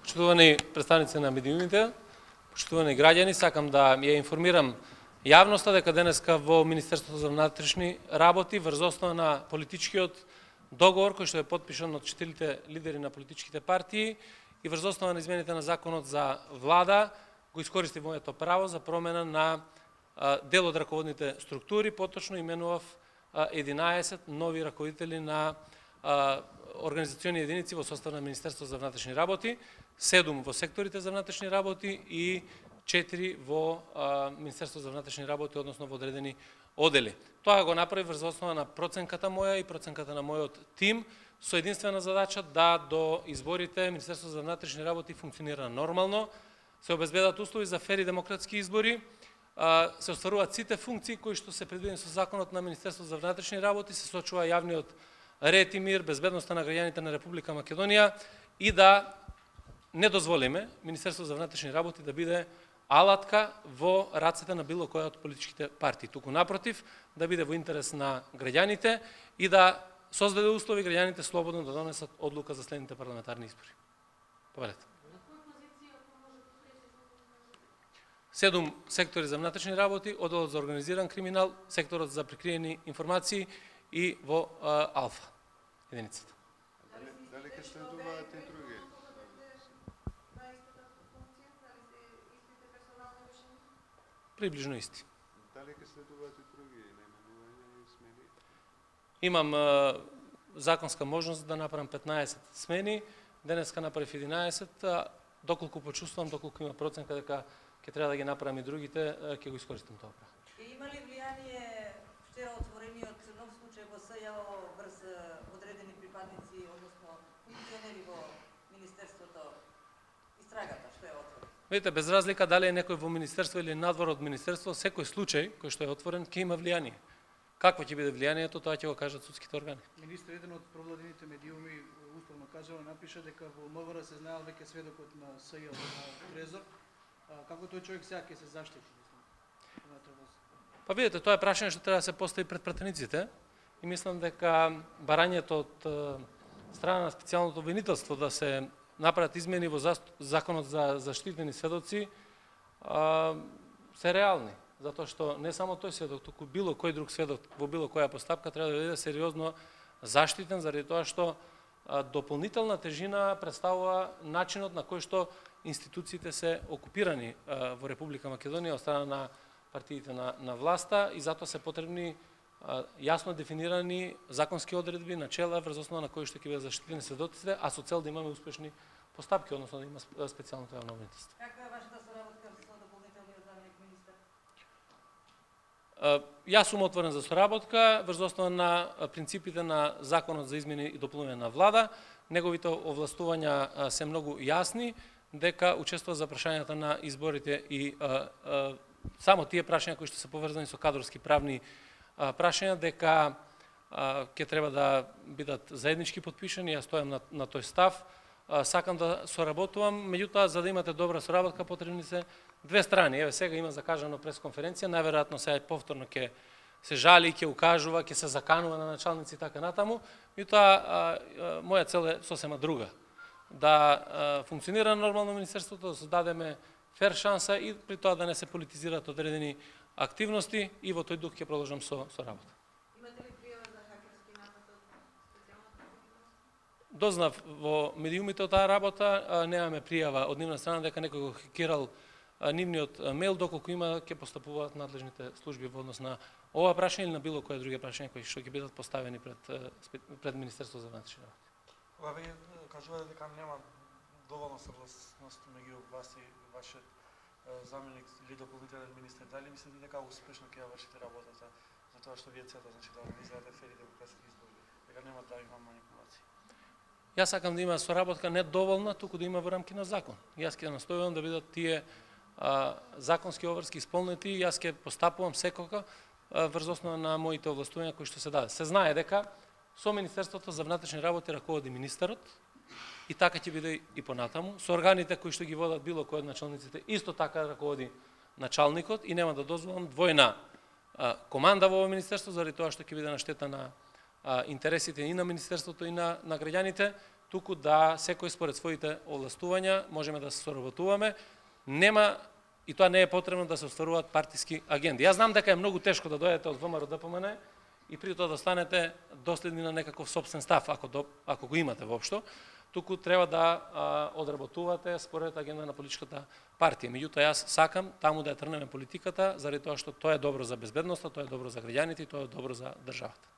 Почитувани представници на медиумите, почитувани граѓани, сакам да ја информирам јавноста дека денеска во Министерството за внатрешни работи врз основа на политичкиот договор кој што е потпишан од 4 лидери на политичките партии и врз основа на измените на законот за влада го искористив моето право за промена на дел од раководните структури, поточно именував 11 нови раководители на организациони единици во состав на Министерство за внатрешни работи, 7 во секторите за внатрешни работи и 4 во Министерство за внатрешни работи, односно во одредени одели. Тоа го направи врз основа на проценката моја и проценката на мојот тим, со единствена задача да до изборите Министерство за внатрешни работи функционира нормално, се обезбедат услови за фер и демократски избори, се остваруваат сите функции кои што се предвидени со законот на Министерство за внатрешни работи, се сочува јавниот ред и мир, безбедноста на граѓаните на Република Македонија и да не дозволиме Министерство за внатрешни работи да биде алатка во рацете на било која од политичките партии. Туку напротив, да биде во интерес на граѓаните и да создаде услови граѓаните слободно да донесат одлука за следните парламентарни избори. Повелете. 7 сектори за внатрешни работи, одделот за организиран криминал, секторот за прикриени информации и во Алфа единицата. Дали ќе следуваат и други? Приближно исти. Дали ќе следуваат и други наименувања и смени? Имам законска можност да направам 15 смени, денеска направив 11, доколку почувствувам, доколку има проценка дека ќе треба да ги направам и другите, ќе го искористам тоа право. Има ли влијание вчера отворениот нов случај во СЈО врз одредени припадници, односно функционери во Министерството, истрагата што е отворена? Видите, без разлика дали е некој во Министерство или надвор од Министерство, секој случај кој што е отворен ќе има влијание. Какво ќе биде влијанието, тоа ќе го кажат судските органи. Министр, еден од провладените медиуми, условно кажано, напиша дека во МВР се знаел веќе сведокот на СЈО на Трезор. Како тој човек сега ќе се заштити? Па видите, тоа е прашање што треба да се постави пред пратениците и мислам дека барањето од страна на специјалното обвинителство да се направат измени во законот за заштитени сведоци се реални, затоа што не само тој сведок, туку било кој друг сведок во било која постапка треба да биде сериозно заштитен заради тоа што дополнителна тежина представува начинот на кој што институциите се окупирани во Република Македонија од страна на партиите на власта и затоа се потребни јасно дефинирани законски одредби, начела врз основа на кои што ќе бидат заштитени сведоците, а со цел да имаме успешни постапки, односно да има специјалното јавно обвинителство. Каква е вашата соработка со дополнителниот заменик министер? Јас сум отворен за соработка врз основа на принципите на законот за измени и дополнување на влада. Неговите овластувања се многу јасни, дека учествува за прашањата на изборите и само тие прашања кои што се поврзани со кадровски правни прашања, дека ќе треба да бидат заеднички потпишани, јас стојам на тој став. Сакам да соработувам, меѓутоа за да имате добра соработка потребни се две страни. Еве сега има закажано пресконференција, најверојатно сега повторно ќе се жали, ќе укажува, ќе се заканува на началници и така натаму. Меѓутоа моја цел е сосема друга. Да функционира нормално Министерството, да создадеме фер шанса и при тоа да не се политизираат одредени активности и во тој дух ќе продолжам со работа. Имате ли пријава за хакерски напад од специјалната сигурност? Дознав во медиумите од таа работа, немаме пријава од нивна страна дека некој го хакирал нивниот мејл, доколку има ќе постапуваат надлежните служби во однос на ова прашање или на било кое други прашања кои што ќе бидат поставени пред Министерството за внатрешни работи. Кога вие кажувате дека нема доволно согласност меѓу вас и вашиот заменик или дополнителен министер, дали мислите дека успешно ќе ја вршите работата за тоа што вие целта, значи да организирате фер и демократски избори, дека нема да има манипулации? Јас сакам да има соработка не доволна, туку да има во рамки на закон. Јас ќе настојувам да бидат тие законски обврски исполнети и јас ќе постапувам секоја врз основа на моите овластувања кои што се даде. Се знае дека со Министерството за внатрешни работи раководи министерот и така ќе биде и понатаму. Со органите кои што ги водат било кој од началниците, исто така раководи началникот и нема да дозволам двојна команда во Министерство заради тоа што ќе биде на штета на интересите и на Министерството и на граѓаните. туку да секој според своите овластувања можеме да се соработуваме. Нема и тоа не е потребно да се остваруваат партиски агенди. Јас знам дека е многу тешко да дојдете од ВМРО ДПМН и при тоа да станете доследни на некаков сопствен став, ако го имате воопшто, туку треба да одработувате според агенда на политичката партија. Меѓутоа, јас сакам таму да ја трнеме политиката, заради тоа што тоа е добро за безбедноста, тоа е добро за граѓаните и тоа е добро за државата.